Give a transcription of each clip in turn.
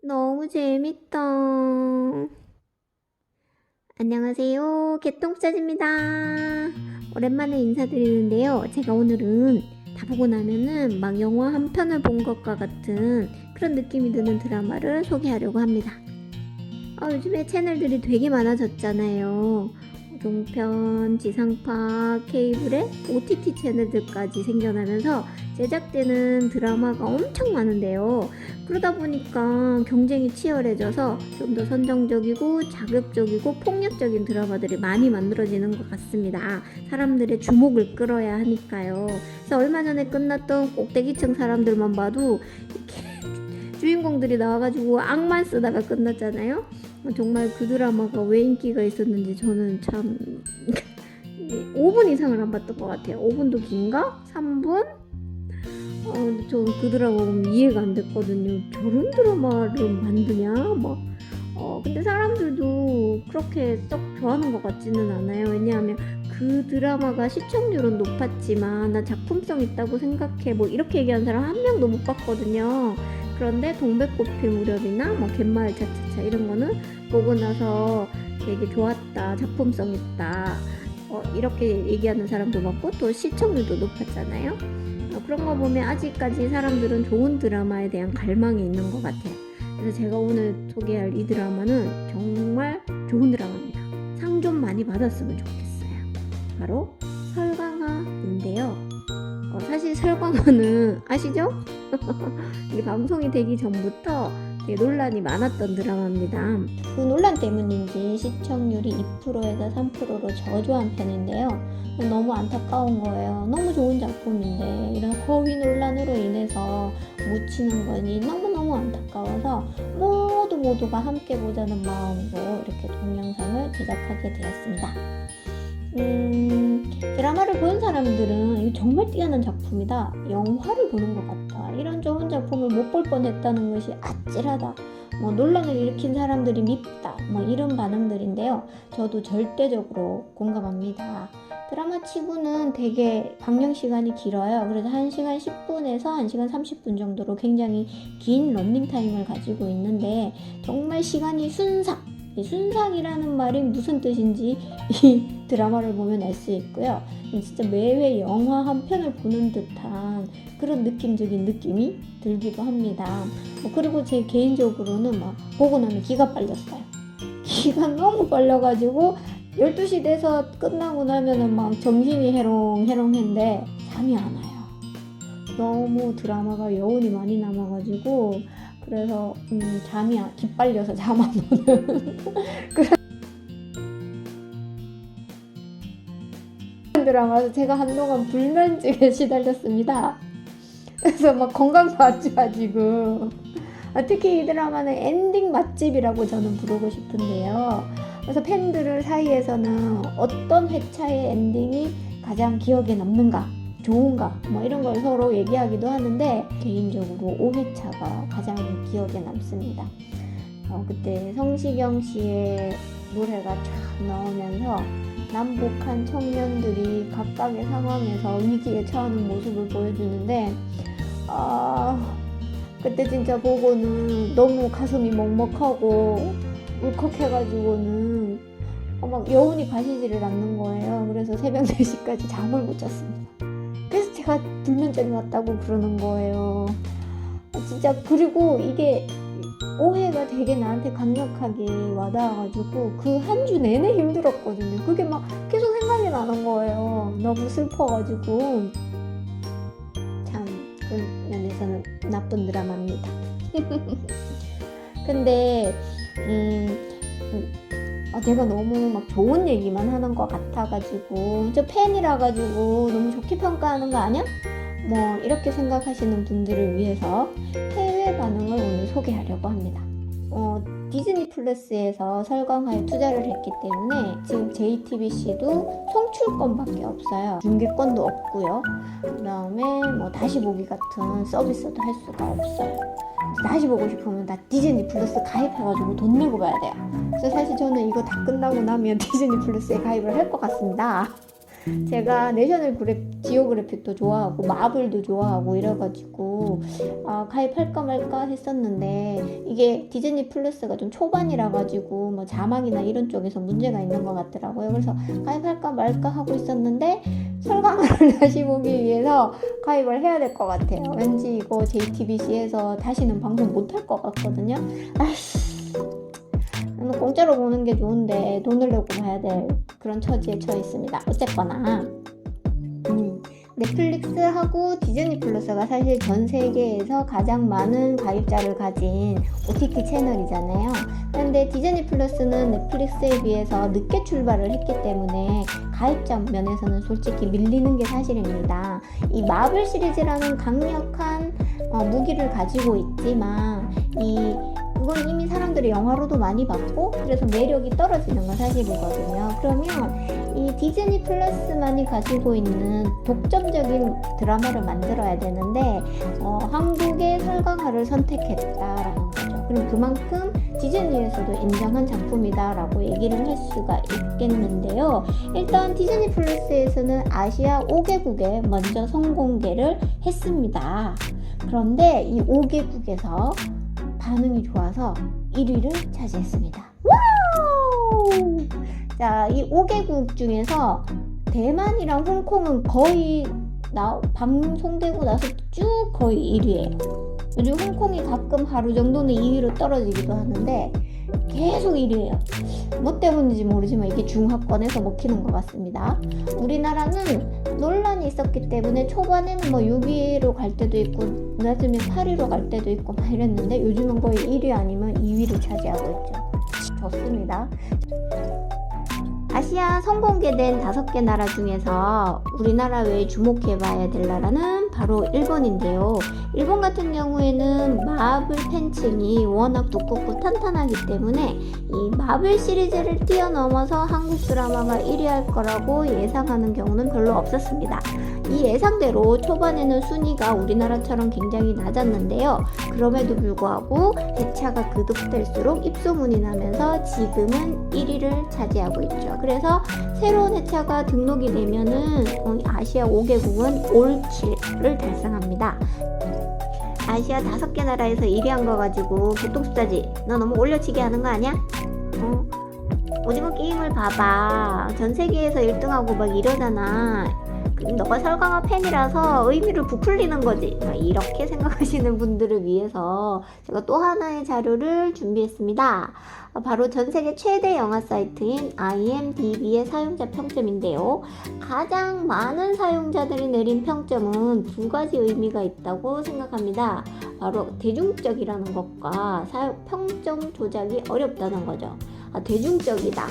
너무 재밌다. 안녕하세요. 개똥짜입니다. 오랜만에 인사드리는데요. 제가 오늘은 다 보고 나면은 막 영화 한 편을 본 것과 같은 그런 느낌이 드는 드라마를 소개하려고 합니다. 요즘에 채널들이 되게 많아졌잖아요. 종편, 지상파, 케이블에 OTT 채널들까지 생겨나면서 제작되는 드라마가 엄청 많은데요. 그러다 보니까 경쟁이 치열해져서 좀 더 선정적이고 자극적이고 폭력적인 드라마들이 많이 만들어지는 것 같습니다. 사람들의 주목을 끌어야 하니까요. 그래서 얼마 전에 끝났던 꼭대기층 사람들만 봐도 이렇게 주인공들이 나와가지고 악만 쓰다가 끝났잖아요. 정말 그 드라마가 왜 인기가 있었는지 저는 참 5분 이상을 안 봤던 것 같아요. 5분도 긴가? 3분? 저 그 드라마 보면 이해가 안 됐거든요. 저런 드라마를 만드냐? 근데 사람들도 그렇게 썩 좋아하는 것 같지는 않아요. 왜냐하면 그 드라마가 시청률은 높았지만 나 작품성 있다고 생각해 이렇게 얘기하는 사람 한 명도 못 봤거든요. 그런데 동백꽃필 무렵이나 갯마을 차차차 이런 거는 보고 나서 되게 좋았다, 작품성 있다, 이렇게 얘기하는 사람도 많고 또 시청률도 높았잖아요. 그런 거 보면 아직까지 사람들은 좋은 드라마에 대한 갈망이 있는 것 같아요. 그래서 제가 오늘 소개할 이 드라마는 정말 좋은 드라마입니다. 상 좀 많이 받았으면 좋겠어요. 바로 설강화인데요. 사실 설강화는 아시죠? 이 방송이 되기 전부터 되게 논란이 많았던 드라마입니다. 그 논란 때문인지 시청률이 2%에서 3%로 저조한 편인데요. 너무 안타까운 거예요. 너무 좋은 작품인데 이런 허위 논란으로 인해서 묻히는 거니 너무너무 안타까워서 모두가 함께 보자는 마음으로 이렇게 동영상을 제작하게 되었습니다. 드라마를 본 사람들은 이거 정말 뛰어난 작품이다, 영화를 보는 것 같다, 이런 좋은 작품을 못 볼 뻔했다는 것이 아찔하다, 논란을 일으킨 사람들이 밉다, 이런 반응들인데요. 저도 절대적으로 공감합니다. 드라마 치고는 되게 방영 시간이 길어요. 그래서 1시간 10분에서 1시간 30분 정도로 굉장히 긴 런닝타임을 가지고 있는데 정말 시간이 순삭이라는 말이 무슨 뜻인지 이 드라마를 보면 알 수 있고요. 진짜 매회 영화 한 편을 보는 듯한 그런 느낌적인 느낌이 들기도 합니다. 그리고 제 개인적으로는 보고 나면 기가 빨렸어요. 기가 너무 빨려가지고 12시 돼서 끝나고 나면은 정신이 해롱해롱한데 잠이 안 와요. 너무 드라마가 여운이 많이 남아가지고 그래서 기빨려서 잠 안 오는 그런 드라마에서 제가 한동안 불면증에 시달렸습니다. 그래서 건강도 안 좋아지고, 특히 이 드라마는 엔딩 맛집이라고 저는 부르고 싶은데요. 그래서 팬들 사이에서는 어떤 회차의 엔딩이 가장 기억에 남는가, 좋은가, 이런 걸 서로 얘기하기도 하는데 개인적으로 5회차가 가장 기억에 남습니다. 그때 성시경 씨의 노래가 쫙 나오면서 남북한 청년들이 각각의 상황에서 위기에 처하는 모습을 보여주는데 그때 진짜 보고는 너무 가슴이 먹먹하고 울컥해가지고는 여운이 가시지를 않는 거예요. 그래서 새벽 4시까지 잠을 못 잤습니다. 그래서 제가 불면증이 왔다고 그러는 거예요. 진짜. 그리고 이게 오해가 되게 나한테 강력하게 와닿아가지고 그 한 주 내내 힘들었거든요. 그게 계속 생각이 나는 거예요. 너무 슬퍼가지고. 참 그 면에서는 나쁜 드라마입니다. 근데 제가 너무 좋은 얘기만 하는 것 같아가지고 저 팬이라가지고 너무 좋게 평가하는 거 아니야? 이렇게 생각하시는 분들을 위해서 해외 반응을 오늘 소개하려고 합니다. 디즈니 플러스에서 설강화에 투자를 했기 때문에 지금 JTBC도 송출권밖에 없어요. 중계권도 없고요. 그 다음에 다시 보기 같은 서비스도 할 수가 없어요. 다시 보고 싶으면 나 디즈니 플러스 가입해가지고 돈 내고 봐야 돼요. 그래서 사실 저는 이거 다 끝나고 나면 디즈니 플러스에 가입을 할 것 같습니다. 제가 내셔널 지오그래픽도 좋아하고 마블도 좋아하고 이래가지고 가입할까 말까 했었는데 이게 디즈니 플러스가 좀 초반이라 가지고 뭐 자막이나 이런 쪽에서 문제가 있는 것 같더라고요. 그래서 가입할까 말까 하고 있었는데 설강화를 다시 보기 위해서 가입을 해야 될 것 같아요. 왠지 이거 JTBC에서 다시는 방송 못할 것 같거든요. 아이씨, 공짜로 보는 게 좋은데 돈을 내고 봐야 될 그런 처지에 처해 있습니다. 어쨌거나 넷플릭스하고 디즈니 플러스가 사실 전 세계에서 가장 많은 가입자를 가진 OTT 채널이잖아요. 그런데 디즈니 플러스는 넷플릭스에 비해서 늦게 출발을 했기 때문에 가입자 면에서는 솔직히 밀리는 게 사실입니다. 이 마블 시리즈라는 강력한 무기를 가지고 있지만 그건 이미 사람들이 영화로도 많이 봤고 그래서 매력이 떨어지는 건 사실이거든요. 그러면 이 디즈니 플러스만이 가지고 있는 독점적인 드라마를 만들어야 되는데 한국의 설강화를 선택했다라는 거죠. 그럼 그만큼 디즈니에서도 인정한 작품이다라고 얘기를 할 수가 있겠는데요. 일단 디즈니 플러스에서는 아시아 5개국에 먼저 선공개를 했습니다. 그런데 이 5개국에서 반응이 좋아서 1위를 차지했습니다. 와우! 자, 이 5개국 중에서 대만이랑 홍콩은 거의 방송되고 나서 쭉 거의 1위예요. 요즘 홍콩이 가끔 하루 정도는 2위로 떨어지기도 하는데 계속 1위예요. 뭐 때문인지 모르지만 이게 중하권에서 먹히는 것 같습니다. 우리나라는 논란이 있었기 때문에 초반에는 뭐 6위로 갈 때도 있고 낮으면 8위로 갈 때도 있고 막 이랬는데 요즘은 거의 1위 아니면 2위를 차지하고 있죠. 좋습니다. 아시아 선공개된 5개 나라 중에서 우리나라 외에 주목해봐야 될 나라는 바로 일본인데요. 일본 같은 경우에는 마블 팬층이 워낙 두껍고 탄탄하기 때문에 이 마블 시리즈를 뛰어넘어서 한국 드라마가 1위 할 거라고 예상하는 경우는 별로 없었습니다. 이 예상대로 초반에는 순위가 우리나라처럼 굉장히 낮았는데요. 그럼에도 불구하고 회차가 거듭될수록 입소문이 나면서 지금은 1위를 차지하고 있죠. 그래서 새로운 회차가 등록이 되면은 아시아 5개국은 올킬을 달성합니다. 아시아 5개 나라에서 1위 한 거 가지고 개똥숫자지 너 너무 올려치기 하는 거 아니야? 오징어 게임을 봐봐. 전 세계에서 1등하고 막 이러잖아. 너가 설강화 팬이라서 의미를 부풀리는 거지. 이렇게 생각하시는 분들을 위해서 제가 또 하나의 자료를 준비했습니다. 바로 전 세계 최대 영화 사이트인 IMDb의 사용자 평점인데요. 가장 많은 사용자들이 내린 평점은 2가지 의미가 있다고 생각합니다. 바로 대중적이라는 것과 평점 조작이 어렵다는 거죠. 대중적이다.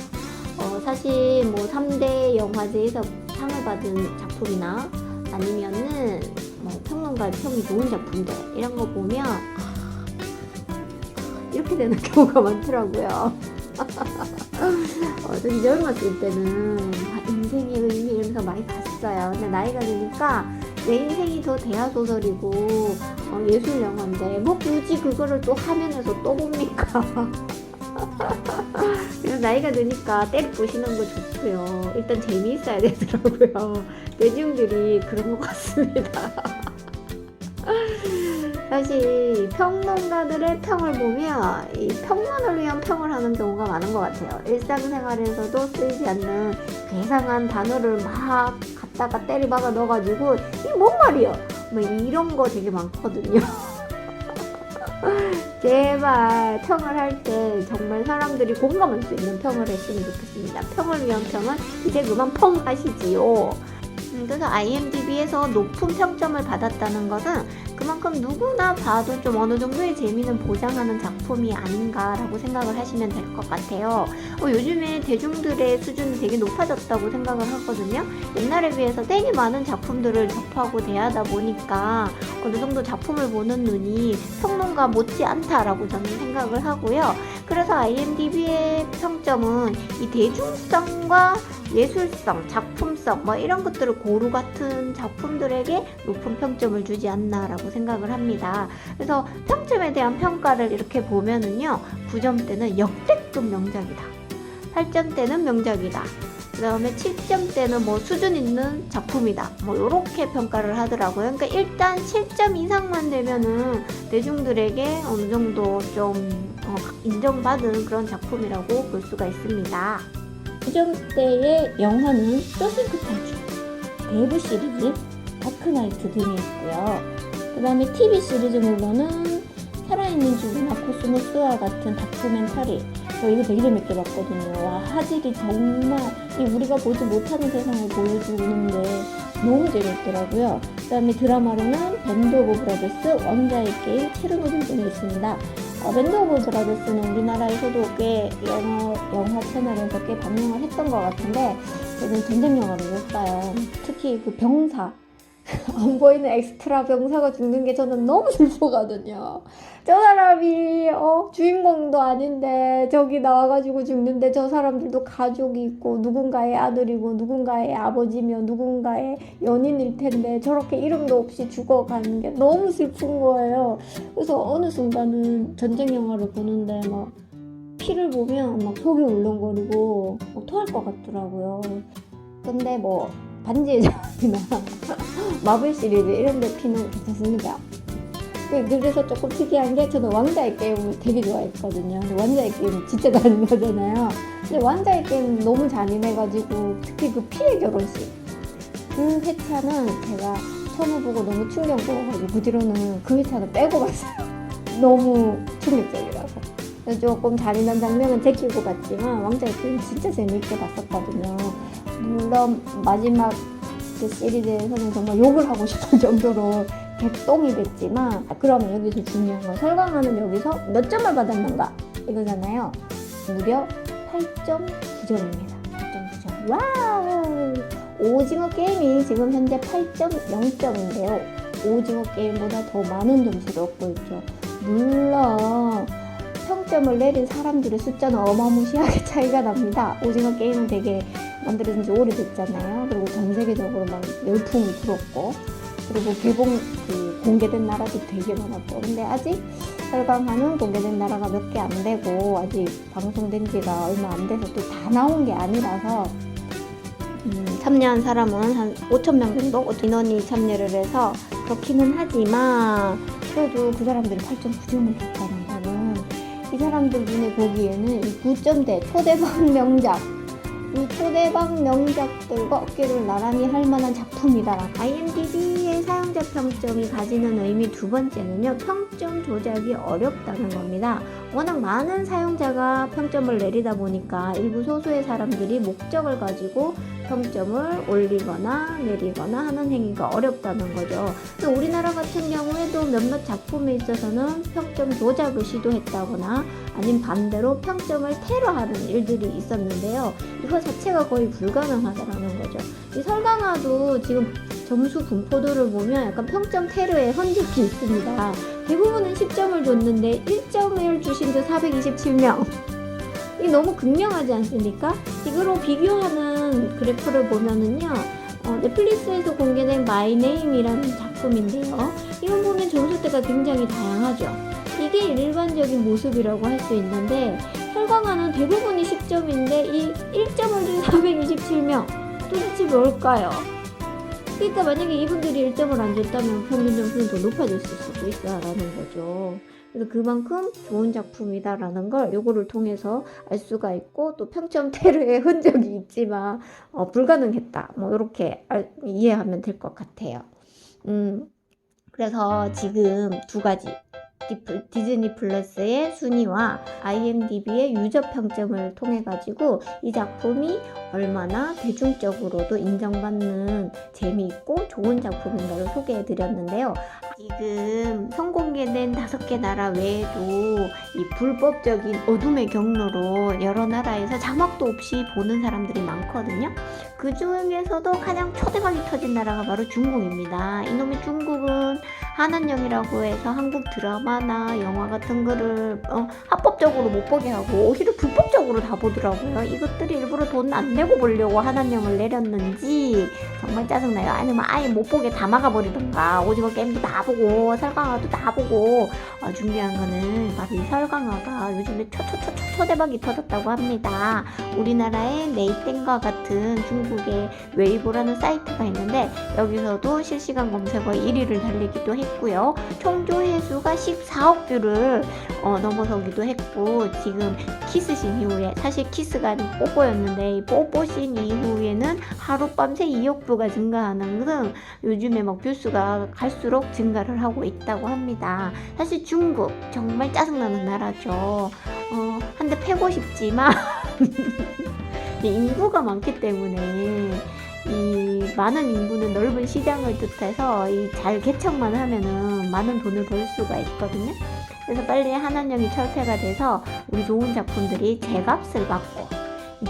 사실 뭐 3대 영화제에서 상을 받은 작품이나 아니면은 뭐 평론가의 평이 좋은 작품들 이런 거 보면 이렇게 되는 경우가 많더라고요. 저기 젊었을 때는 인생의 의미 이러면서 많이 봤어요. 근데 나이가 드니까 내 인생이 더 대하소설이고 예술 영화인데 뭐 굳이 그거를 또 화면에서 또 봅니까? 그래서 나이가 드니까 때려 부시는 거 좋고요. 일단 재미있어야 되더라고요. 대중들이 그런 것 같습니다. 사실 평론가들의 평을 보면 이 평론을 위한 평을 하는 경우가 많은 것 같아요. 일상생활에서도 쓰이지 않는 괴상한 단어를 막 갖다가 때리박아 넣어가지고 이게 뭔 말이야? 뭐 이런 거 되게 많거든요. 제발 평을 할 때 정말 사람들이 공감할 수 있는 평을 했으면 좋겠습니다. 평을 위한 평은 이제 그만 펑 하시지요. 그래서 IMDb에서 높은 평점을 받았다는 것은 그만큼 누구나 봐도 좀 어느 정도의 재미는 보장하는 작품이 아닌가라고 생각을 하시면 될 것 같아요. 요즘에 대중들의 수준이 되게 높아졌다고 생각을 하거든요. 옛날에 비해서 되게 많은 작품들을 접하고 대하다 보니까 어느 정도 작품을 보는 눈이 평론가 못지 않다라고 저는 생각을 하고요. 그래서 IMDb의 평점은 이 대중성과 예술성, 작품성 뭐 이런 것들을 고루 같은 작품들에게 높은 평점을 주지 않나라고 생각을 합니다. 그래서 평점에 대한 평가를 이렇게 보면은요, 9점대는 역대급 명작이다, 8점대는 명작이다, 그 다음에 7점대는 뭐 수준 있는 작품이다. 뭐 요렇게 평가를 하더라고요. 그러니까 일단 7점 이상만 되면은 대중들에게 어느 정도 좀 인정받은 그런 작품이라고 볼 수가 있습니다. 9점대의 영화는 쇼생크 탈출, 데브 시리즈, 다크나이트 등이 있고요. 그 다음에 TV 시리즈물로는 살아있는 죽음이나 코스모스와 같은 다큐멘터리, 저 이거 되게 재밌게 봤거든요. 와, 화질이 정말 우리가 보지 못하는 세상을 보여주는데 너무 재밌더라고요. 그 다음에 드라마로는 밴드 오브 브라더스, 왕자의 게임, 체르노빌 등이 있습니다. 밴드 오브 브라더스는 우리나라에서도 꽤 영화 채널에서 꽤 방영을 했던 것 같은데 저는 전쟁 영화를 못 봐요. 특히 그 병사 안 보이는 엑스트라 병사가 죽는 게 저는 너무 슬프거든요. 저 사람이 주인공도 아닌데 저기 나와가지고 죽는데 저 사람들도 가족이 있고 누군가의 아들이고 누군가의 아버지며 누군가의 연인일 텐데 저렇게 이름도 없이 죽어가는 게 너무 슬픈 거예요. 그래서 어느 순간은 전쟁 영화를 보는데 막 피를 보면 막 속이 울렁거리고 토할 것 같더라고요. 근데 뭐 반지의 제왕이나 마블 시리즈 이런 데 피는 괜찮습니다. 그래서 조금 특이한 게 저는 왕자의 게임을 되게 좋아했거든요. 근데 왕자의 게임 진짜 잔인하잖아요. 근데 왕자의 게임 너무 잔인해가지고 특히 그 피의 결혼식 그 회차는 제가 처음 보고 너무 충격 먹어가지고 그 뒤로는 그 회차는 빼고 봤어요. 너무 충격적이라서. 그래서 조금 잔인한 장면은 제끼고 봤지만 왕자의 게임 진짜 재밌게 봤었거든요. 물론 마지막 그 시리즈에서는 정말 욕을 하고 싶을 정도로 개똥이 됐지만 그러면 여기서 중요한 건 설강하는 여기서 몇 점을 받았는가 이거잖아요. 무려 8.9점입니다. 8.9점. 와우! 오징어 게임이 지금 현재 8.0점인데요. 오징어 게임보다 더 많은 점수를 얻고 있죠. 물론 평점을 내린 사람들의 숫자는 어마무시하게 차이가 납니다. 오징어 게임은 되게 만들어진 지 오래됐잖아요. 그리고 전 세계적으로 막 열풍이 불었고 그리고 공개된 나라도 되게 많았고 근데 아직 설강하는 공개된 나라가 몇 개 안 되고 아직 방송된 지가 얼마 안 돼서 또 다 나온 게 아니라서 참여한 사람은 한 5,000명 정도 인원이 참여를 해서 그렇기는 하지만 그래도 그 사람들이 8.9점을 줬다는 거는 이 사람들 눈에 보기에는 이 9점대 초대박 명작 이 초대박 명작들과 어깨를 나란히 할 만한 작품이다. IMDb의 사용자 평점이 가지는 의미 두 번째는요. 평점 조작이 어렵다는 겁니다. 워낙 많은 사용자가 평점을 내리다 보니까 일부 소수의 사람들이 목적을 가지고 평점을 올리거나 내리거나 하는 행위가 어렵다는 거죠. 우리나라 같은 경우에도 몇몇 작품에 있어서는 평점 조작을 시도했다거나 아니면 반대로 평점을 테러하는 일들이 있었는데요. 이거 자체가 거의 불가능하다는 거죠. 이 설강화도 지금 점수 분포도를 보면 약간 평점 테러의 흔적이 있습니다. 대부분은 10점을 줬는데 1점을 주신 분 427명. 이 너무 극명하지 않습니까? 이거로 비교하는 그래프를 보면은요, 넷플릭스에서 공개된 마이 네임이라는 작품인데요. 이건 보면 점수대가 굉장히 다양하죠. 이게 일반적인 모습이라고 할 수 있는데 설강화는 대부분이 10점인데 이 1점을 준 427명 도대체 뭘까요? 그러니까 만약에 이분들이 1점을 안 줬다면 평균 점수는 더 높아졌을 수도 있다라는 거죠. 그래서 그만큼 좋은 작품이다라는 걸 요거를 통해서 알 수가 있고 또 평점 테러의 흔적이 있지만 불가능했다. 뭐 이렇게 이해하면 될 것 같아요. 그래서 지금 두 가지 디즈니 플러스의 순위와 IMDb의 유저 평점을 통해 가지고 이 작품이 얼마나 대중적으로도 인정받는 재미있고 좋은 작품인가를 소개해 드렸는데요. 지금 선공개된 5개 나라 외에도 이 불법적인 어둠의 경로로 여러 나라에서 자막도 없이 보는 사람들이 많거든요. 그 중에서도 가장 초대박이 터진 나라가 바로 중국입니다. 이놈의 중국은 한한령이라고 해서 한국 드라마나 영화 같은 거를 합법적으로 못 보게 하고 오히려 불법적으로 순차적으로 다 보더라고요. 이것들이 일부러 돈 안 내고 보려고 한한령을 내렸는지 정말 짜증나요. 아니면 아예 못 보게 다 막아버리던가. 오징어 게임도 다 보고 설강화도 다 보고 준비한 거는 바로 이 설강화가 요즘에 초대박이 터졌다고 합니다. 우리나라에 네이땡과 같은 중국의 웨이보라는 사이트가 있는데 여기서도 실시간 검색어 1위를 달리기도 했고요. 총 조회수가 14억 뷰를 넘어서기도 했고, 지금 키스신 이후에, 사실 키스가 아닌 뽀뽀였는데 이 뽀뽀신 이후에는 하룻밤새 2억 뷰가 증가하는 등 요즘에 막 뷰수가 갈수록 증가를 하고 있다고 합니다. 사실 중국 정말 짜증나는 나라죠. 한 대 패고 싶지만 인구가 많기 때문에 이 많은 인구는 넓은 시장을 뜻해서 이 잘 개척만 하면은 많은 돈을 벌 수가 있거든요. 그래서 빨리 한한령이 철폐가 돼서 우리 좋은 작품들이 제값을 받고,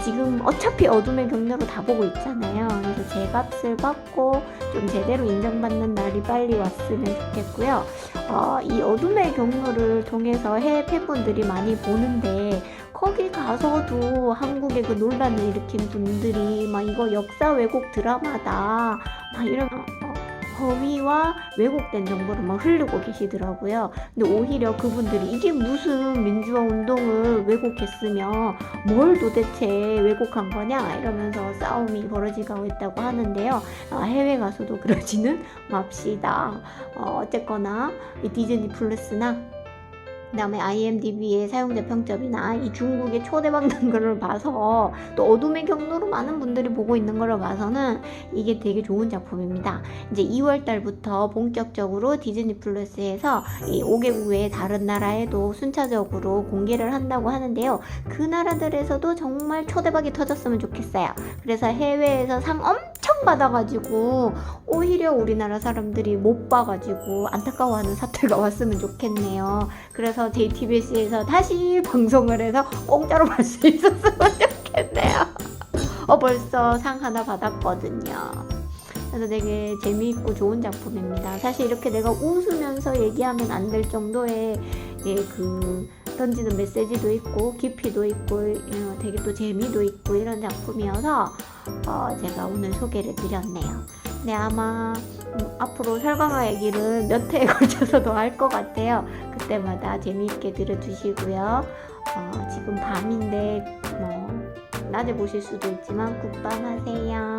지금 어차피 어둠의 경로로 다 보고 있잖아요. 그래서 제값을 받고 좀 제대로 인정받는 날이 빨리 왔으면 좋겠고요. 이 어둠의 경로를 통해서 해외 팬분들이 많이 보는데 거기 가서도 한국의 그 논란을 일으킨 분들이 막 이거 역사 왜곡 드라마다 막 이런 허위와 왜곡된 정보를 막 흐르고 계시더라고요. 근데 오히려 그분들이 이게 무슨 민주화 운동을 왜곡했으며 뭘 도대체 왜곡한 거냐 이러면서 싸움이 벌어지고 있다고 하는데요. 해외 가서도 그러지는 맙시다. 어쨌거나 이 디즈니 플러스나 그 다음에 IMDb의 사용자 평점이나 이 중국의 초대박 난 거를 봐서, 또 어둠의 경로로 많은 분들이 보고 있는 거를 봐서는 이게 되게 좋은 작품입니다. 이제 2월 달부터 본격적으로 디즈니 플러스에서 이 5개국 외의 다른 나라에도 순차적으로 공개를 한다고 하는데요. 그 나라들에서도 정말 초대박이 터졌으면 좋겠어요. 그래서 해외에서 상 엄청 받아가지고 오히려 우리나라 사람들이 못 봐가지고 안타까워하는 사태가 왔으면 좋겠네요. 그래서 JTBC에서 다시 방송을 해서 공짜로 볼 수 있었으면 좋겠네요. 벌써 상 하나 받았거든요. 그래서 되게 재미있고 좋은 작품입니다. 사실 이렇게 내가 웃으면서 얘기하면 안 될 정도의 그 던지는 메시지도 있고 깊이도 있고 되게 또 재미도 있고 이런 작품이어서 제가 오늘 소개를 드렸네요. 네, 아마 앞으로 설강화 얘기를 몇 회에 걸쳐서도 할 것 같아요. 그때마다 재미있게 들어주시고요. 지금 밤인데 낮에 보실 수도 있지만 굿밤 하세요.